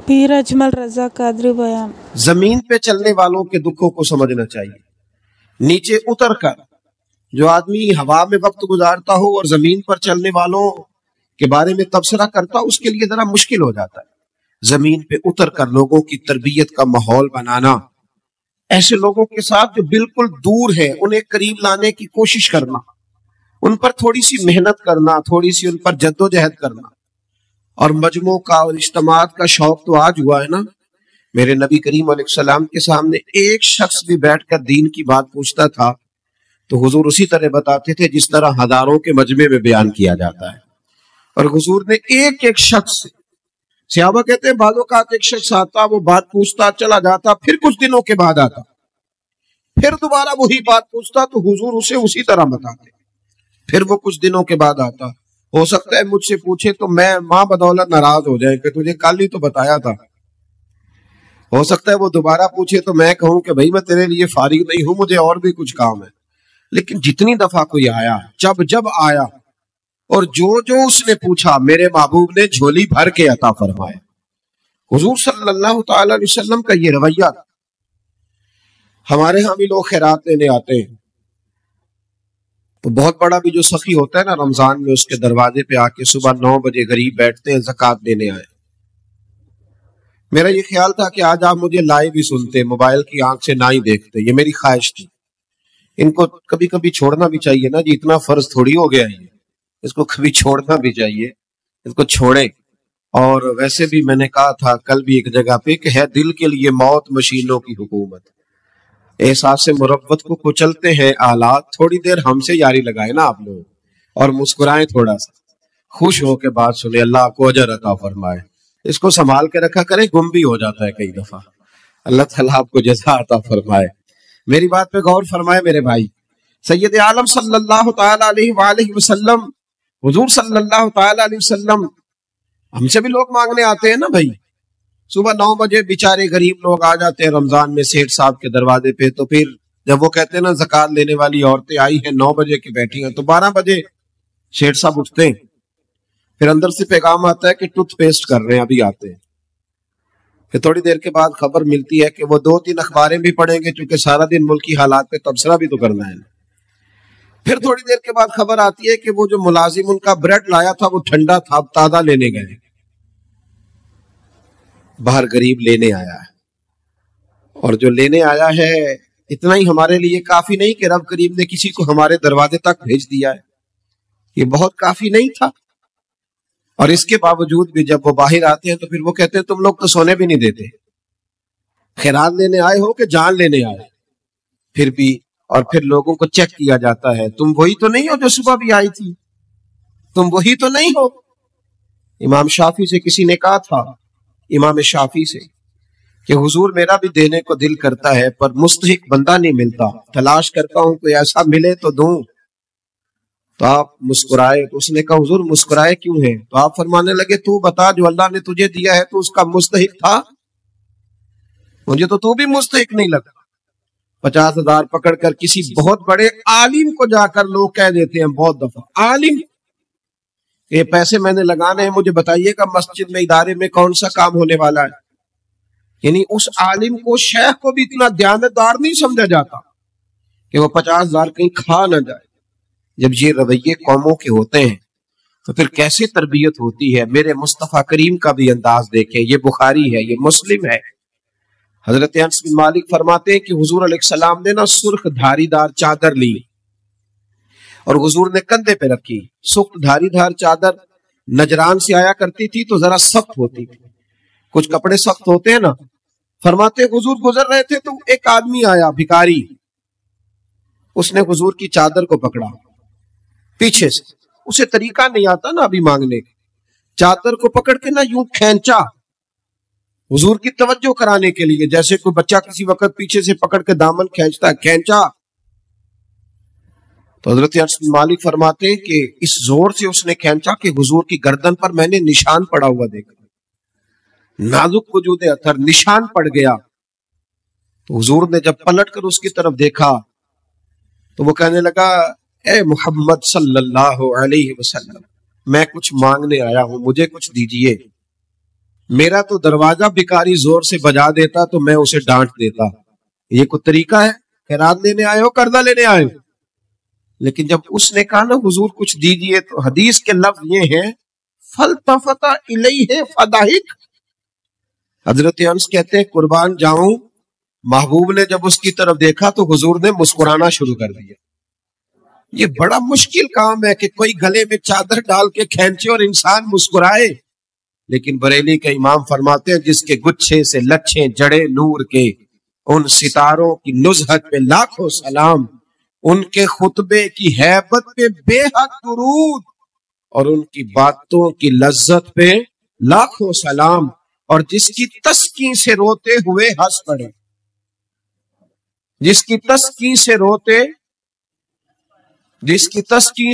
پیر اجمل رضا قادری بیان۔ زمین پہ چلنے والوں کے دکھوں کو سمجھنا چاہیے۔ نیچے اتر کر جو آدمی ہوا میں وقت گزارتا ہو اور زمین پر چلنے والوں کے بارے میں تبصرہ کرتا، اس کے لیے ذرا مشکل ہو جاتا ہے۔ زمین پہ اتر کر لوگوں کی تربیت کا ماحول بنانا، ایسے لوگوں کے ساتھ جو بالکل دور ہیں انہیں قریب لانے کی کوشش کرنا، ان پر تھوڑی سی محنت کرنا، تھوڑی سی ان پر جد و جہد کرنا۔ اور مجموعوں کا اور اجتماعات کا شوق تو آج ہوا ہے نا۔ میرے نبی کریم علیہ السلام کے سامنے ایک شخص بھی بیٹھ کر دین کی بات پوچھتا تھا تو حضور اسی طرح بتاتے تھے جس طرح ہزاروں کے مجمع میں بیان کیا جاتا ہے۔ اور حضور نے ایک ایک شخص سے، صحابہ کہتے ہیں بعض اوقات ایک شخص آتا، وہ بات پوچھتا، چلا جاتا، پھر کچھ دنوں کے بعد آتا، پھر دوبارہ وہی بات پوچھتا تو حضور اسے اسی طرح بتاتے، پھر وہ کچھ دنوں کے بعد آتا۔ ہو سکتا ہے مجھ سے پوچھے تو میں ماں بدولت ناراض ہو جائے کہ تجھے کل ہی تو بتایا تھا۔ ہو سکتا ہے وہ دوبارہ پوچھے تو میں کہوں کہ بھائی میں تیرے لیے فارغ نہیں ہوں، مجھے اور بھی کچھ کام ہے۔ لیکن جتنی دفعہ کوئی آیا، جب آیا اور جو اس نے پوچھا، میرے محبوب نے جھولی بھر کے عطا فرمائے۔ حضور صلی اللہ تعالی علیہ وسلم کا یہ رویہ تھا۔ ہمارے ہاں بھی لوگ خیرات لینے آتے ہیں تو بہت بڑا بھی جو سخی ہوتا ہے نا، رمضان میں اس کے دروازے پہ آ کے صبح 9 بجے غریب بیٹھتے ہیں زکوٰۃ دینے آئے۔ میرا یہ خیال تھا کہ آج آپ مجھے لائیو ہی سنتے، موبائل کی آنکھ سے نہ ہی دیکھتے، یہ میری خواہش تھی۔ ان کو کبھی کبھی چھوڑنا بھی چاہیے نا جی، اتنا فرض تھوڑی ہو گیا ہے، اس کو کبھی چھوڑنا بھی چاہیے، اس کو چھوڑیں۔ اور ویسے بھی میں نے کہا تھا کل بھی ایک جگہ پہ کہ ہے دل کے لیے موت مشینوں کی حکومت، احساس مربت کو کچلتے ہیں آلات، تھوڑی دیر ہم سے یاری لگائے نا آپ لوگ اور مسکرائیں، تھوڑا سا خوش ہو کے بات سنیں، اللہ آپ کو اجر عطا فرمائے۔ اس کو سنبھال کے رکھا کریں، گم بھی ہو جاتا ہے کئی دفعہ، اللہ تعالیٰ آپ کو جزا عطا فرمائے۔ میری بات پہ غور فرمائے میرے بھائی۔ سید عالم صلی اللہ تعالی علیہ وآلہ وسلم، حضور صلی اللہ تعالی علیہ وسلم، ہم سے بھی لوگ مانگنے آتے ہیں نا بھائی، صبح 9 بجے بیچارے غریب لوگ آ جاتے ہیں رمضان میں سیٹھ صاحب کے دروازے پہ، تو پھر جب وہ کہتے ہیں نا زکوٰۃ لینے والی عورتیں آئی ہیں 9 بجے کی بیٹھی ہیں، تو 12 بجے سیٹھ صاحب اٹھتے ہیں، پھر اندر سے پیغام آتا ہے کہ ٹوتھ پیسٹ کر رہے ہیں، ابھی آتے ہیں۔ پھر تھوڑی دیر کے بعد خبر ملتی ہے کہ وہ 2-3 اخباریں بھی پڑھیں گے کیونکہ سارا دن ملکی حالات پہ تبصرہ بھی تو کرنا ہے۔ پھر تھوڑی دیر کے بعد خبر آتی ہے کہ وہ جو ملازم ان کا بریڈ لایا تھا وہ ٹھنڈا تھا، اب تازہ لینے گئے۔ باہر غریب لینے آیا ہے، اور جو لینے آیا ہے اتنا ہی ہمارے لیے کافی نہیں کہ رب کریم نے کسی کو ہمارے دروازے تک بھیج دیا ہے، یہ بہت کافی نہیں تھا۔ اور اس کے باوجود بھی جب وہ باہر آتے ہیں تو پھر وہ کہتے ہیں تم لوگ تو سونے بھی نہیں دیتے، خیرات لینے آئے ہو کہ جان لینے آئے؟ پھر بھی، اور پھر لوگوں کو چیک کیا جاتا ہے، تم وہی تو نہیں ہو جو صبح بھی آئی تھی، تم وہی تو نہیں ہو۔ امام شافعی سے کسی نے کہا تھا، امام شافعی سے، کہ حضور میرا بھی دینے کو دل کرتا ہے پر مستحق بندہ نہیں ملتا، تلاش کرتا ہوں کوئی ایسا ملے تو دوں۔ تو آپ مسکرائے، تو اس نے کہا حضور مسکرائے کیوں ہیں؟ تو آپ فرمانے لگے تو بتا جو اللہ نے تجھے دیا ہے تو اس کا مستحق تھا؟ مجھے تو بھی مستحق نہیں لگا۔ 50,000 پکڑ کر کسی بہت بڑے عالم کو جا کر لوگ کہہ دیتے ہیں، بہت دفعہ عالم، یہ پیسے میں نے لگانے ہیں، مجھے بتائیے کہ مسجد میں ادارے میں کون سا کام ہونے والا ہے۔ یعنی اس عالم کو، شیخ کو بھی اتنا دیانتدار نہیں سمجھا جاتا کہ وہ 50,000 کہیں کھا نہ جائے۔ جب یہ رویے قوموں کے ہوتے ہیں تو پھر کیسے تربیت ہوتی ہے؟ میرے مصطفیٰ کریم کا بھی انداز دیکھیں، یہ بخاری ہے، یہ مسلم ہے۔ حضرت انس بن مالک فرماتے ہیں کہ حضور علیہ السلام نے نا سرخ دھاری دار چادر لی اور حضور نے کندھے پہ رکھی۔ سرخ دھاری دار چادر نجران سے آیا کرتی تھی تو ذرا سخت ہوتی تھی، کچھ کپڑے سخت ہوتے ہیں نا۔ فرماتے حضور گزر رہے تھے تو ایک آدمی آیا، بھکاری، اس نے حضور کی چادر کو پکڑا پیچھے سے، اسے طریقہ نہیں آتا نا ابھی مانگنے کا، چادر کو پکڑ کے نا یوں کھینچا حضور کی توجہ کرانے کے لیے، جیسے کوئی بچہ کسی وقت پیچھے سے پکڑ کے دامن کھینچتا ہے، کھینچا۔ تو حضرت انس بن مالک فرماتے ہیں کہ اس زور سے اس نے کھینچا کہ حضور کی گردن پر میں نے نشان پڑا ہوا دیکھا، نازک وجود اثر، نشان پڑ گیا۔ تو حضور نے جب پلٹ کر اس کی طرف دیکھا تو وہ کہنے لگا اے محمد صلی اللہ علیہ وسلم، میں کچھ مانگنے آیا ہوں، مجھے کچھ دیجئے۔ میرا تو دروازہ بھکاری زور سے بجا دیتا تو میں اسے ڈانٹ دیتا. یہ کوئی طریقہ ہے؟ خیرات لینے آئے ہو قرضہ لینے آئے ہو؟ لیکن جب اس نے کہا نا حضور کچھ دیجئے، تو حدیث کے لفظ یہ ہیں فَالْتَفَتَ إِلَيْهِ فَضَحِكَ. حضرت انس کہتے ہیں قربان جاؤں، محبوب نے جب اس کی طرف دیکھا تو حضور نے مسکرانا شروع کر دیا. یہ بڑا مشکل کام ہے کہ کوئی گلے میں چادر ڈال کے کھینچے اور انسان مسکرائے. لیکن بریلی کے امام فرماتے ہیں جس کے گچھے سے لچھیں جڑے نور کے، ان ستاروں کی نزہت پہ لاکھوں سلام، ان کے خطبے کی ہیبت پہ بے حد درود، اور ان کی باتوں کی لذت پہ لاکھوں سلام، اور جس کی تسکین سے روتے ہوئے ہنس پڑے، جس کی تسکین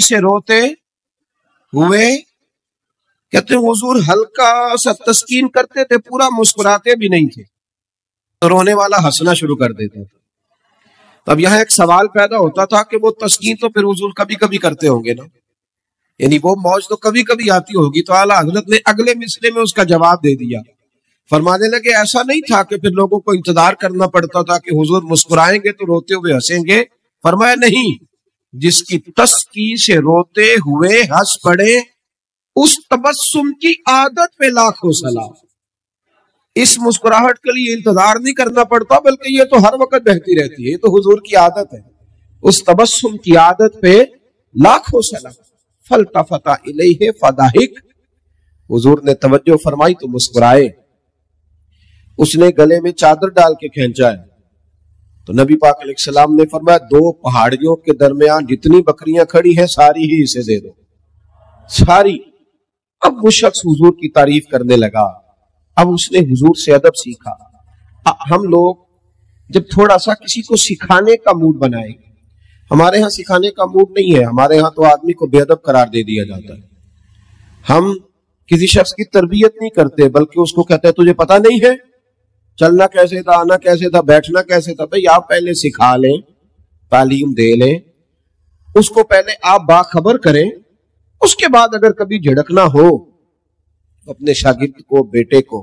سے روتے ہوئے، کہتے ہیں حضور ہلکا سا تسکین کرتے تھے، پورا مسکراتے بھی نہیں تھے، تو رونے والا ہنسنا شروع کر دیتا تھا. اب یہاں ایک سوال پیدا ہوتا تھا کہ وہ تسکین تو پھر حضور کبھی کبھی کرتے ہوں گے نا، یعنی وہ موج تو کبھی کبھی آتی ہوگی. تو اعلیٰ حضرت نے اگلے مصرے میں اس کا جواب دے دیا، فرمانے لگے ایسا نہیں تھا کہ پھر لوگوں کو انتظار کرنا پڑتا تھا کہ حضور مسکرائیں گے تو روتے ہوئے ہنسیں گے. فرمایا نہیں، جس کی تسکین سے روتے ہوئے ہنس پڑے اس تبسم کی عادت پہ لاکھوں سلام. اس مسکراہٹ کے لیے انتظار نہیں کرنا پڑتا، بلکہ یہ تو ہر وقت بہتی رہتی ہے، یہ تو حضور کی عادت ہے. اس تبسم کی عادت پہ لاکھوں سلام. فَالْتَفَتَ إِلَيْهِ فَضَحِكَ. حضور نے توجہ فرمائی تو مسکرائے. اس نے گلے میں چادر ڈال کے کھینچا ہے تو نبی پاک علیہ السلام نے فرمایا دو پہاڑیوں کے درمیان جتنی بکریاں کھڑی ہیں ساری ہی اسے دے دو، ساری. اب وہ شخص حضور کی تعریف کرنے لگا. اب اس نے حضور سے ادب سیکھا. ہم لوگ جب تھوڑا سا کسی کو سکھانے کا موڈ بنائیں گے، ہمارے ہاں سکھانے کا موڈ نہیں ہے، ہمارے ہاں تو آدمی کو بے ادب قرار دے دیا جاتا ہے. ہم کسی شخص کی تربیت نہیں کرتے بلکہ اس کو کہتے ہیں تجھے پتہ نہیں ہے چلنا کیسے تھا، آنا کیسے تھا، بیٹھنا کیسے تھا. بھئی آپ پہلے سکھا لیں، تعلیم دے لیں، اس کو پہلے آپ باخبر کریں، اس کے بعد اگر کبھی جھڑکنا ہو اپنے شاگرد کو، بیٹے کو،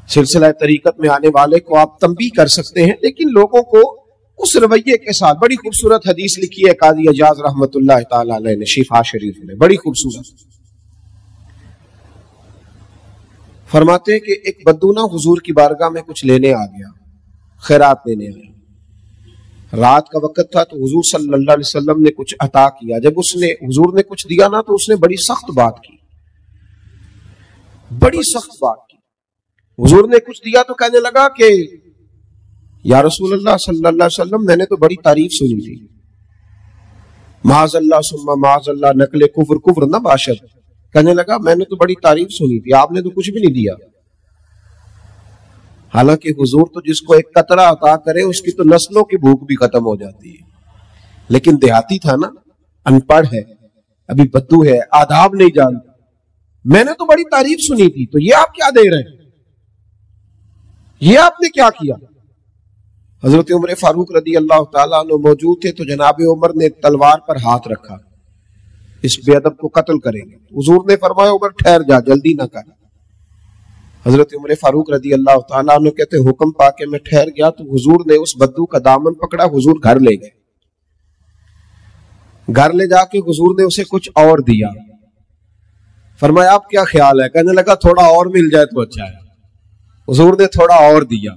سلسلہ طریقت میں آنے والے کو آپ تنبیہ کر سکتے ہیں. لیکن لوگوں کو اس رویے کے ساتھ، بڑی خوبصورت حدیث لکھی ہے قاضی اجاز رحمت اللہ تعالی علیہ نے شفا شریف میں، بڑی خوبصورت. فرماتے ہیں کہ ایک بدو حضور کی بارگاہ میں کچھ لینے آ گیا، خیرات لینے آیا. رات کا وقت تھا تو حضور صلی اللہ علیہ وسلم نے کچھ عطا کیا. جب حضور نے کچھ دیا نا تو اس نے بڑی سخت بات کی، بڑی سخت بات کی. حضور نے کچھ دیا تو کہنے لگا کہ یا رسول اللہ صلی اللہ علیہ وسلم میں نے تو بڑی تعریف سنی تھی، معاذ اللہ ثم معاذ اللہ نقل کفر کفر نہ باشد. کہنے لگا میں نے تو بڑی تعریف سنی تھی، آپ نے تو کچھ بھی نہیں دیا. حالانکہ حضور تو جس کو ایک قطرہ عطا کرے اس کی تو نسلوں کی بھوک بھی ختم ہو جاتی ہے. لیکن دیہاتی تھا نا، ان پڑھ ہے، ابھی بدو ہے، آداب نہیں جانتا. میں نے تو بڑی تعریف سنی تھی، تو یہ آپ کیا دے رہے ہیں، یہ آپ نے کیا کیا؟ حضرت عمر فاروق رضی اللہ تعالیٰ عنہ موجود تھے تو جناب عمر نے تلوار پر ہاتھ رکھا، اس بے ادب کو قتل کریں گے. حضور نے فرمایا عمر ٹھہر جا، جلدی نہ کر. حضرت عمر فاروق رضی اللہ تعالیٰ عنہ کہتے حکم پا کے میں ٹھہر گیا تو حضور نے اس بدو کا دامن پکڑا، حضور گھر لے گئے. گھر لے جا کے حضور نے اسے کچھ اور دیا. فرمایا آپ کیا خیال ہے؟ کہنے لگا تھوڑا اور مل جائے تو اچھا ہے. حضور نے تھوڑا اور دیا،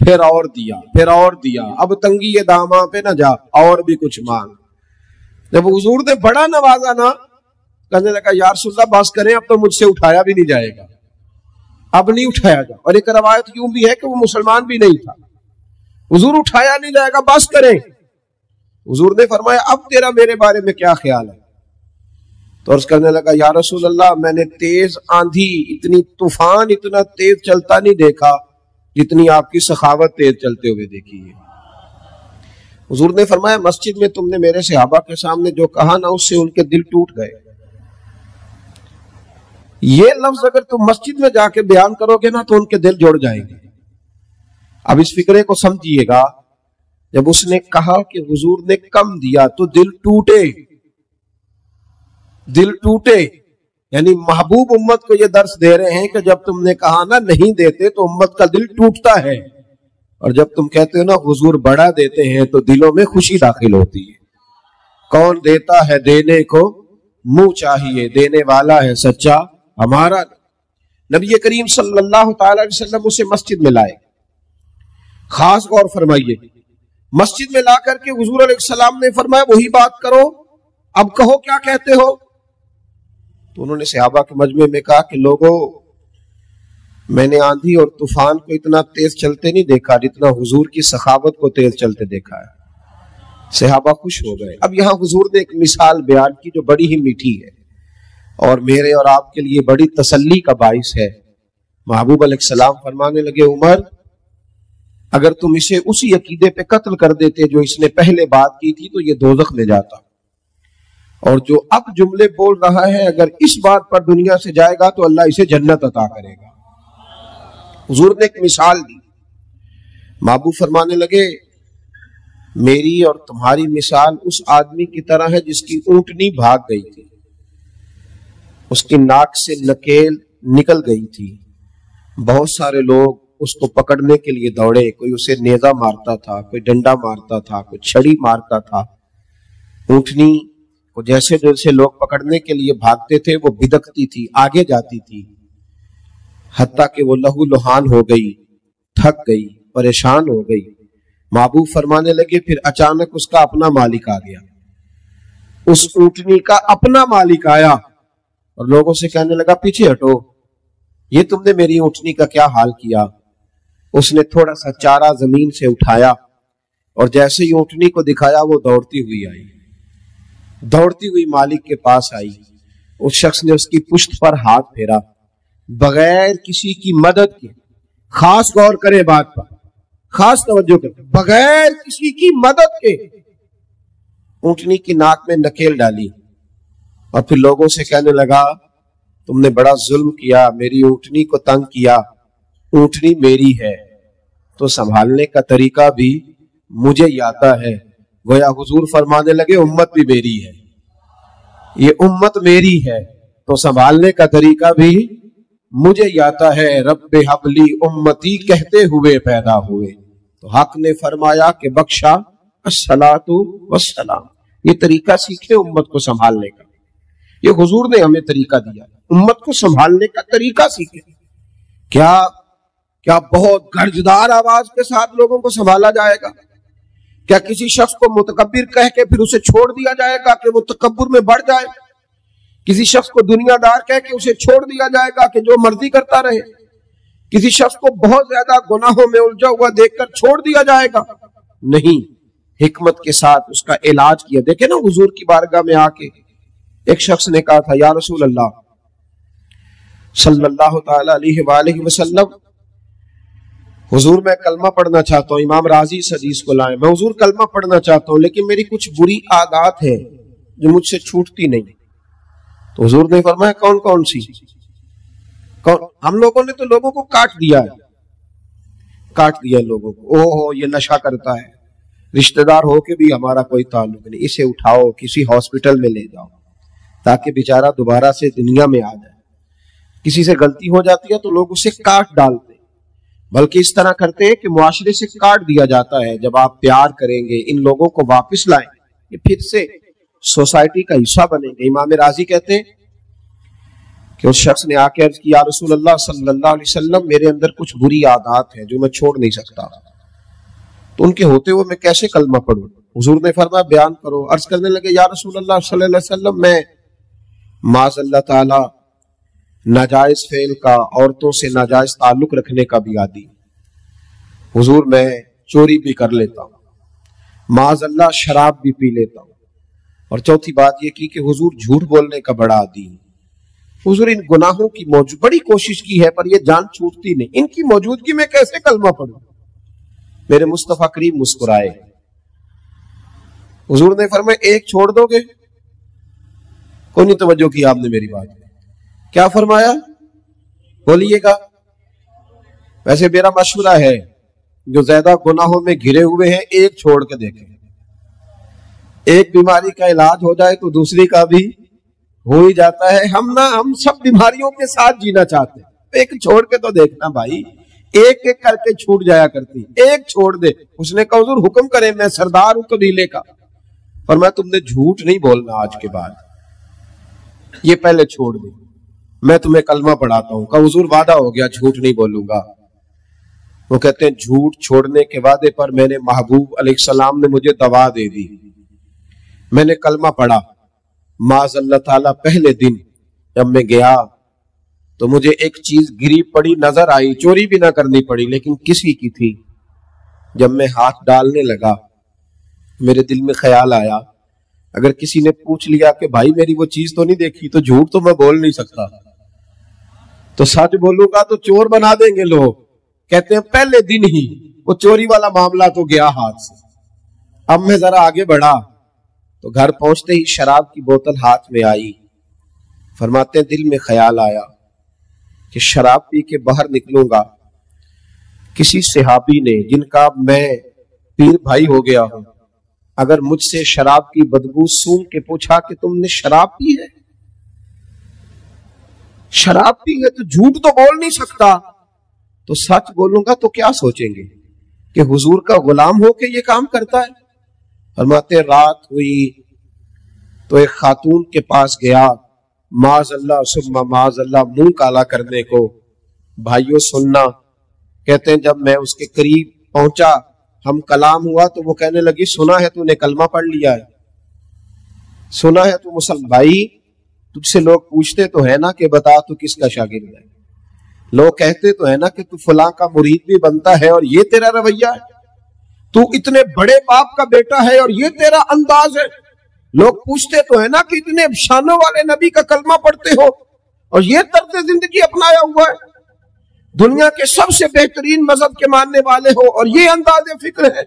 پھر اور دیا، پھر اور دیا. اب تنگی یہ داماں پہ نہ جا، اور بھی کچھ مانگ. جب حضور نے بڑا نوازا نا، کہنے لگا یا رسول اللہ بس کریں، اب تو مجھ سے اٹھایا بھی نہیں جائے گا، اب نہیں اٹھایا جا. اور ایک روایت یوں بھی ہے کہ وہ مسلمان بھی نہیں تھا. حضور اٹھایا نہیں جائے گا، بس کریں. حضور نے فرمایا اب تیرا میرے بارے میں کیا خیال ہے؟ تو عرض کرنے لگا یا رسول اللہ میں نے تیز آندھی، اتنی طوفان اتنا تیز چلتا نہیں دیکھا جتنی آپ کی سخاوت تیز چلتے ہوئے دیکھی ہے. حضور نے فرمایا مسجد میں تم نے میرے صحابہ کے سامنے جو کہا نا اس سے ان کے دل ٹوٹ گئے. یہ لفظ اگر تم مسجد میں جا کے بیان کرو گے نا تو ان کے دل جڑ جائیں گے. اب اس فکرے کو سمجھیے گا، جب اس نے کہا کہ حضور نے کم دیا تو دل ٹوٹے، دل ٹوٹے. یعنی محبوب امت کو یہ درس دے رہے ہیں کہ جب تم نے کہا نا نہیں دیتے تو امت کا دل ٹوٹتا ہے، اور جب تم کہتے ہو نا حضور بڑا دیتے ہیں تو دلوں میں خوشی داخل ہوتی ہے۔ کون دیتا ہے دینے کو منہ چاہیے، دینے والا ہے سچا ہمارا۔ نبی کریم صلی اللہ تعالی علیہ وسلم اسے مسجد میں لائے، خاص غور فرمائیے، مسجد میں لا کر کے حضور علیہ السلام نے فرمایا وہی بات کرو، اب کہو کیا کہتے ہو۔ تو انہوں نے صحابہ کے مجمع میں کہا کہ لوگوں، میں نے آندھی اور طوفان کو اتنا تیز چلتے نہیں دیکھا جتنا حضور کی سخاوت کو تیز چلتے دیکھا ہے۔ صحابہ خوش ہو گئے۔ اب یہاں حضور نے ایک مثال بیان کی جو بڑی ہی میٹھی ہے اور میرے اور آپ کے لیے بڑی تسلی کا باعث ہے۔ محبوب علیہ السلام فرمانے لگے عمر، اگر تم اسے اسی عقیدے پہ قتل کر دیتے جو اس نے پہلے بات کی تھی تو یہ دوزخ میں جاتا، اور جو اب جملے بول رہا ہے اگر اس بات پر دنیا سے جائے گا تو اللہ اسے جنت عطا کرے گا۔ حضور نے ایک مثال دی۔ محبوب فرمانے لگے میری اور تمہاری مثال اس آدمی کی طرح ہے جس کی اونٹنی بھاگ گئی تھی، اس کی ناک سے نکیل نکل گئی تھی، بہت سارے لوگ اس کو پکڑنے کے لیے دوڑے، کوئی اسے نیزہ مارتا تھا، کوئی ڈنڈا مارتا تھا، کوئی چھڑی مارتا تھا۔ اونٹنی کو جیسے جیسے لوگ پکڑنے کے لیے بھاگتے تھے وہ بدکتی تھی، آگے جاتی تھی، حتیٰ کہ وہ لہو لہان ہو گئی، تھک گئی، پریشان ہو گئی۔ محبوب فرمانے لگے پھر اچانک اس کا اپنا مالک آ گیا، اس اونٹنی کا اپنا مالک آیا اور لوگوں سے کہنے لگا پیچھے ہٹو، یہ تم نے میری اونٹنی کا کیا حال کیا۔ اس نے تھوڑا سا چارہ زمین سے اٹھایا اور جیسے ہی اونٹنی کو دکھایا وہ دوڑتی ہوئی آئی، دوڑتی ہوئی مالک کے پاس آئی۔ اس شخص نے اس کی پشت پر ہاتھ پھیرا بغیر کسی کی مدد کے، خاص غور کرے بات پر، خاص توجہ کرے، بغیر کسی کی مدد کے اونٹنی کی ناک میں نکیل ڈالی اور پھر لوگوں سے کہنے لگا تم نے بڑا ظلم کیا، میری اونٹنی کو تنگ کیا، اونٹنی میری ہے تو سنبھالنے کا طریقہ بھی مجھے ہی آتا ہے۔ گویا حضور فرمانے لگے امت بھی میری ہے، یہ امت میری ہے تو سنبھالنے کا طریقہ بھی مجھے ہی آتا ہے۔ رب حبلی امتی کہتے ہوئے پیدا ہوئے تو حق نے فرمایا کہ بخشا الصلاۃ والسلام۔ یہ طریقہ سیکھے امت کو سنبھالنے کا، یہ حضور نے ہمیں طریقہ دیا، امت کو سنبھالنے کا طریقہ سیکھے۔ کیا بہت گرجدار آواز کے ساتھ لوگوں کو سنبھالا جائے گا؟ کیا کسی شخص کو متکبر کہہ کے پھر اسے چھوڑ دیا جائے گا کہ وہ تکبر میں بڑھ جائے؟ کسی شخص کو دنیا دار کہہ کے اسے چھوڑ دیا جائے گا کہ جو مرضی کرتا رہے؟ کسی شخص کو بہت زیادہ گناہوں میں الجھا ہوا دیکھ کر چھوڑ دیا جائے گا؟ نہیں، حکمت کے ساتھ اس کا علاج کیا۔ دیکھیں نا حضور کی بارگاہ میں آ کے ایک شخص نے کہا تھا یا رسول اللہ صلی اللہ تعالی علیہ وآلہ وسلم، حضور میں کلمہ پڑھنا چاہتا ہوں، امام راضی اس حدیث کو لائیں، میں حضور کلمہ پڑھنا چاہتا ہوں لیکن میری کچھ بری عادات ہیں جو مجھ سے چھوٹتی نہیں۔ تو حضور نے فرمایا کون کون سی؟ ہم لوگوں نے تو لوگوں کو کاٹ دیا لوگوں کو، اوہ یہ نشہ کرتا ہے، رشتہ دار ہو کے بھی ہمارا کوئی تعلق نہیں، اسے اٹھاؤ کسی ہاسپٹل میں لے جاؤ تاکہ بیچارہ دوبارہ سے دنیا میں آ جائے۔ کسی سے غلطی ہو جاتی ہے تو لوگ اسے کاٹ ڈالتے، بلکہ اس طرح کرتے ہیں کہ معاشرے سے کاٹ دیا جاتا ہے۔ جب آپ پیار کریں گے، ان لوگوں کو واپس لائیں، یہ پھر سے سوسائٹی کا حصہ بنیں گے۔ امام راضی کہتے ہیں کہ اس شخص نے آ کے عرض کی یا رسول اللہ صلی اللہ علیہ وسلم، میرے اندر کچھ بری عادات ہیں جو میں چھوڑ نہیں سکتا، تو ان کے ہوتے ہوئے میں کیسے کلمہ پڑھوں؟ حضور نے فرمایا بیان کرو۔ عرض کرنے لگے یا رسول اللہ صلی اللہ علیہ وسلم، میں معاذ اللہ تعالی ناجائز فعل کا، عورتوں سے ناجائز تعلق رکھنے کا بھی عادی، حضور میں چوری بھی کر لیتا ہوں، معاذ اللہ شراب بھی پی لیتا ہوں، اور چوتھی بات یہ کی کہ حضور جھوٹ بولنے کا بڑا عادی ہے۔ حضور ان گناہوں کی بڑی کوشش کی ہے پر یہ جان چھوٹتی نہیں، ان کی موجودگی میں کیسے کلمہ پڑھوں؟ میرے مصطفیٰ کریم مسکرائے، حضور نے فرمایا ایک چھوڑ دو گے؟ کوئی نہیں توجہ کی آپ نے میری بات، کیا فرمایا؟ بولیے گا۔ ویسے میرا مشورہ ہے جو زیادہ گناہوں میں گھرے ہوئے ہیں ایک چھوڑ کے دیکھیں، ایک بیماری کا علاج ہو جائے تو دوسری کا بھی ہو ہی جاتا ہے. ہم سب بیماریوں کے ساتھ جینا چاہتے ہیں. ایک چھوڑ کے تو دیکھنا بھائی, ایک ایک کر کے چھوٹ جایا کرتی, ایک چھوڑ دے. اس نے کہا حضور حکم کرے, میں سردار ہوں قبیلے کا. فرمایا تم نے جھوٹ نہیں بولنا آج کے بعد, یہ پہلے چھوڑ دے, میں تمہیں کلمہ پڑھاتا ہوں. کہا حضور وعدہ ہو گیا جھوٹ نہیں بولوں گا. وہ کہتے ہیں جھوٹ چھوڑنے کے وعدے پر میں نے محبوب علیہ السلام نے مجھے دوا دے دی. میں نے کلمہ پڑھا, معاذ اللہ تعالیٰ پہلے دن جب میں گیا تو مجھے ایک چیز گری پڑی نظر آئی, چوری بھی نہ کرنی پڑی لیکن کسی کی تھی. جب میں ہاتھ ڈالنے لگا میرے دل میں خیال آیا اگر کسی نے پوچھ لیا کہ بھائی میری وہ چیز تو نہیں دیکھی, تو جھوٹ تو میں بول نہیں سکتا, تو سچ بولوں گا تو چور بنا دیں گے لوگ. کہتے ہیں پہلے دن ہی وہ چوری والا معاملہ تو گیا ہاتھ سے. اب میں ذرا آگے بڑھا تو گھر پہنچتے ہی شراب کی بوتل ہاتھ میں آئی. فرماتے ہیں دل میں خیال آیا کہ شراب پی کے باہر نکلوں گا, کسی صحابی نے جن کا میں پیر بھائی ہو گیا ہوں اگر مجھ سے شراب کی بدبو سونگھ کے پوچھا کہ تم نے شراب پی ہے, شراب پی ہے, تو جھوٹ تو بول نہیں سکتا, تو سچ بولوں گا تو کیا سوچیں گے کہ حضور کا غلام ہو کے یہ کام کرتا ہے. فرماتے رات ہوئی تو ایک خاتون کے پاس گیا, معاذ اللہ ثم معاذ اللہ منہ کالا کرنے کو. بھائیوں سننا, کہتے ہیں جب میں اس کے قریب پہنچا ہم کلام ہوا تو وہ کہنے لگی سنا ہے تو نے کلمہ پڑھ لیا ہے, سنا ہے تو مسلمان. بھائی تجھ سے لوگ پوچھتے تو ہے نا کہ بتا تو کس کا شاگرد ہے, لوگ کہتے تو ہے نا کہ تو فلاں کا مرید بھی بنتا ہے اور یہ تیرا رویہ ہے, تو اتنے بڑے باپ کا بیٹا ہے اور یہ تیرا انداز ہے. لوگ پوچھتے تو ہے نا کہ اتنے شانوں والے نبی کا کلمہ پڑھتے ہو اور یہ طرز زندگی اپنایا ہوا ہے, دنیا کے سب سے بہترین مذہب کے ماننے والے ہو اور یہ انداز فکر ہے.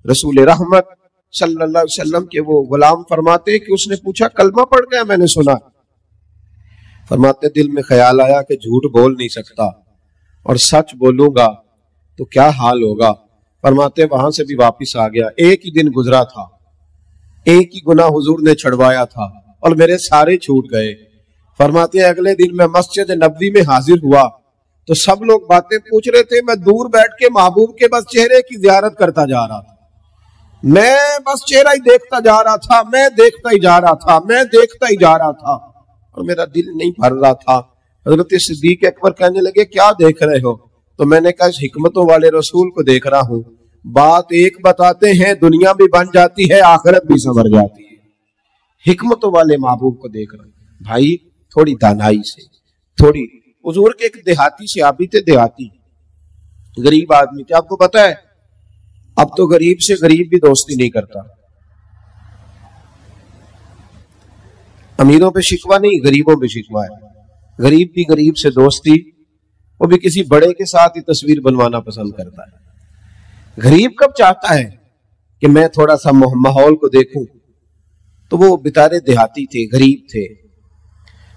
رسول رحمت صلی اللہ علیہ وسلم کے وہ غلام فرماتے کہ اس نے پوچھا کلمہ پڑھ گیا, میں نے سنا. فرماتے دل میں خیال آیا کہ جھوٹ بول نہیں سکتا اور سچ بولوں گا تو کیا حال ہوگا. فرماتے وہاں سے بھی واپس آ گیا, ایک ہی دن گزرا تھا, ایک ہی گناہ حضور نے چھڑوایا تھا اور میرے سارے چھوٹ گئے. فرماتے اگلے دن میں مسجد نبوی میں حاضر ہوا تو سب لوگ باتیں پوچھ رہے تھے, میں دور بیٹھ کے محبوب کے بس چہرے کی زیارت کرتا جا رہا تھا, میں بس چہرہ ہی دیکھتا جا رہا تھا, میں دیکھتا ہی جا رہا تھا, میں دیکھتا ہی جا رہا تھا اور میرا دل نہیں بھر رہا تھا. حضرت صدیق اکبر کہنے لگے کیا دیکھ رہے ہو؟ تو میں نے کہا اس حکمتوں والے رسول کو دیکھ رہا ہوں, بات ایک بتاتے ہیں دنیا بھی بن جاتی ہے آخرت بھی سنور جاتی ہے. حکمتوں والے محبوب کو دیکھ رہے ہیں. بھائی تھوڑی دانائی سے, تھوڑی. حضور کے ایک دیہاتی صحابی تھے, دیہاتی غریب آدمی تھے. آپ کو پتا ہے اب تو غریب سے غریب بھی دوستی نہیں کرتا, امیروں پہ شکوہ نہیں غریبوں پہ شکوہ ہے. غریب بھی غریب سے دوستی, وہ بھی کسی بڑے کے ساتھ ہی تصویر بنوانا پسند کرتا ہے. غریب کب چاہتا ہے کہ میں تھوڑا سا ماحول کو دیکھوں. تو وہ بیچارے دیہاتی تھے, غریب تھے.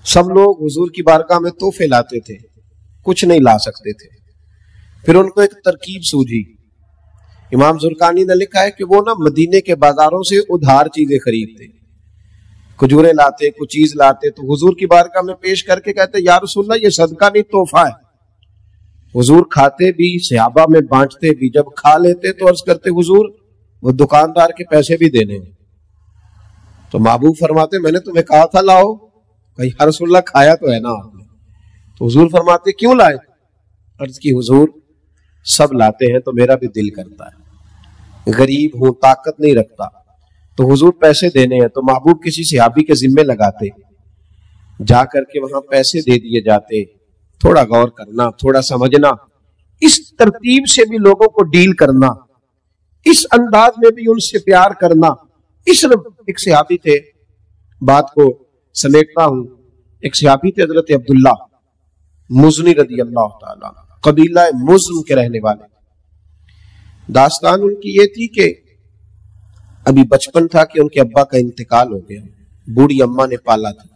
سب لوگ حضور کی بارگاہ میں تحفے لاتے تھے, کچھ نہیں لا سکتے تھے. پھر ان کو ایک ترکیب سوجھی. امام زرقانی نے لکھا ہے کہ وہ نا مدینے کے بازاروں سے ادھار چیزیں خریدتے, کھجوریں لاتے, کچھ چیز لاتے, تو حضور کی بارگاہ میں پیش کر کے کہتے یا رسول اللہ یہ صدقہ نہیں تحفہ ہے. حضور کھاتے بھی, صحابہ میں بانٹتے بھی. جب کھا لیتے تو عرض کرتے حضور وہ دکاندار کے پیسے بھی دینے. تو محبوب فرماتے میں نے تمہیں کہا تھا لاؤ. کہیں یا رسول اللہ کھایا تو ہے نا آپ نے. تو حضور فرماتے کیوں لائے؟ عرض کی حضور سب لاتے ہیں تو میرا بھی دل کرتا ہے, غریب ہوں, طاقت نہیں رکھتا, تو حضور پیسے دینے ہیں. تو محبوب کسی صحابی کے ذمے لگاتے, جا کر کے وہاں پیسے دے دیے جاتے. تھوڑا غور کرنا, تھوڑا سمجھنا, اس ترتیب سے بھی لوگوں کو ڈیل کرنا, اس انداز میں بھی ان سے پیار کرنا. ایک صحابی تھے, بات کو سمیٹتا ہوں, ایک صحابی تھے حضرت عبداللہ مزنی رضی اللہ تعالیٰ, قبیلہ مزن کے رہنے والے. داستان ان کی یہ تھی کہ ابھی بچپن تھا کہ ان کے ابا کا انتقال ہو گیا, بوڑھی اماں نے پالا تھا,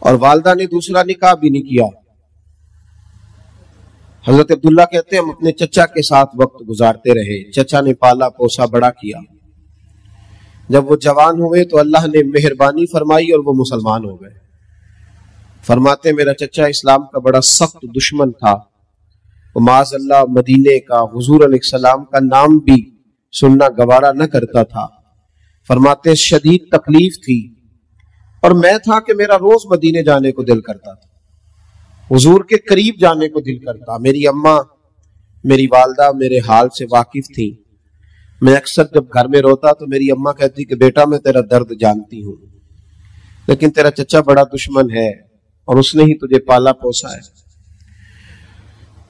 اور والدہ نے دوسرا نکاح بھی نہیں کیا. حضرت عبداللہ کہتے ہیں ہم اپنے چچا کے ساتھ وقت گزارتے رہے, چچا نے پالا پوسا بڑا کیا. جب وہ جوان ہوئے تو اللہ نے مہربانی فرمائی اور وہ مسلمان ہو گئے۔ فرماتے میرا چچا اسلام کا بڑا سخت دشمن تھا، وہ معاذ اللہ مدینے کا حضور علیہ السلام کا نام بھی سننا گوارا نہ کرتا تھا۔ فرماتے شدید تکلیف تھی اور میں تھا کہ میرا روز مدینے جانے کو دل کرتا تھا، حضور کے قریب جانے کو دل کرتا۔ میری اماں، میری والدہ میرے حال سے واقف تھی۔ میں اکثر جب گھر میں روتا تو میری اماں کہتی کہ بیٹا میں تیرا درد جانتی ہوں، لیکن تیرا چچا بڑا دشمن ہے اور اس نے ہی تجھے پالا پوسا ہے۔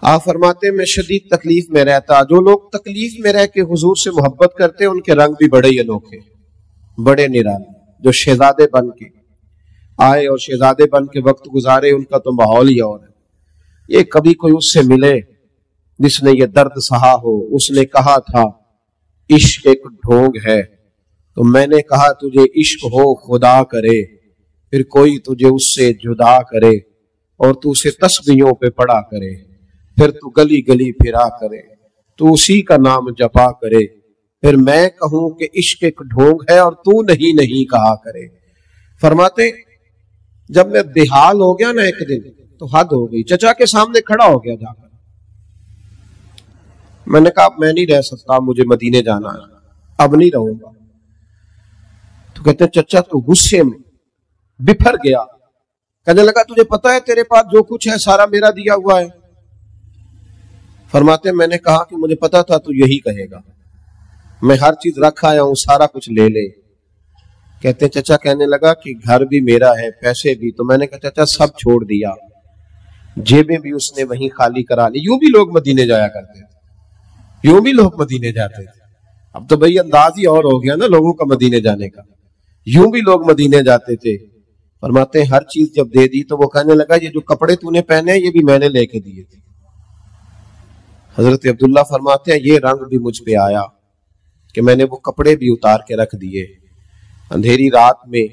آپ فرماتے میں شدید تکلیف میں رہتا۔ جو لوگ تکلیف میں رہ کے حضور سے محبت کرتے ان کے رنگ بھی بڑے ہی انوکھے، بڑے نرالے۔ جو شہزادے بن کے آئے اور شہزادے بن کے وقت گزارے ان کا تو ماحول ہی اور ہے۔ یہ کبھی کوئی اس سے ملے جس نے یہ درد سہا ہو، اس نے کہا تھا عشق ایک ڈھونگ ہے، تو میں نے کہا تجھے عشق ہو خدا کرے، پھر کوئی تجھے اس سے جدا کرے اور تو اسے تسبیحوں پہ پڑا کرے، پھر تو گلی گلی پھرا کرے، تو اسی کا نام جپا کرے، پھر میں کہوں کہ عشق ایک ڈھونگ ہے اور تو نہیں نہیں کہا کرے۔ فرماتے جب میں بےحال ہو گیا نا ایک دن تو حد ہو گئی، چچا کے سامنے کھڑا ہو گیا جا کر۔ میں نے کہا اب میں نہیں رہ سکتا، مجھے مدینے جانا ہے، اب نہیں رہوں گا۔ تو کہتے چچا تو غصے میں بپھر گیا، کہنے لگا تجھے پتا ہے تیرے پاس جو کچھ ہے سارا میرا دیا ہوا ہے؟ فرماتے میں نے کہا کہ مجھے پتا تھا تو یہی کہے گا، میں ہر چیز رکھ آیا ہوں، سارا کچھ لے لے۔ کہتے چچا کہنے لگا کہ گھر بھی میرا ہے، پیسے بھی، تو میں نے کہا چچا سب چھوڑ دیا، جیبیں بھی اس نے وہیں خالی کرا لی۔ یوں بھی لوگ مدینے جایا کرتے تھے، یوں بھی لوگ مدینے جاتے تھے۔ اب تو بھئی انداز ہی اور ہو گیا نا لوگوں کا مدینے جانے کا، یوں بھی لوگ مدینے جاتے تھے۔ فرماتے ہیں ہر چیز جب دے دی تو وہ کہنے لگا یہ جو کپڑے تو نے پہنے یہ بھی میں نے لے کے دیے تھے۔ حضرت عبداللہ فرماتے ہیں یہ رنگ بھی مجھ پہ آیا کہ میں نے وہ کپڑے بھی اتار کے رکھ دیے۔ اندھیری رات میں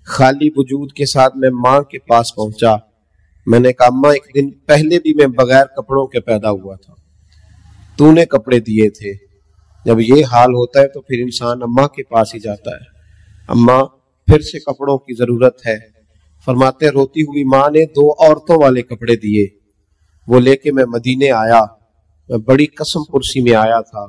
خالی وجود کے ساتھ میں ماں کے پاس پہنچا۔ میں نے کہا اماں ایک دن پہلے بھی میں بغیر کپڑوں کے پیدا ہوا تھا، تو نے کپڑے دیے تھے۔ جب یہ حال ہوتا ہے تو پھر انسان اماں کے پاس ہی جاتا ہے، اماں پھر سے کپڑوں کی ضرورت ہے۔ فرماتے روتی ہوئی ماں نے 2 عورتوں والے کپڑے دیے، وہ لے کے میں مدینے آیا۔ میں بڑی قسم پرسی میں آیا تھا،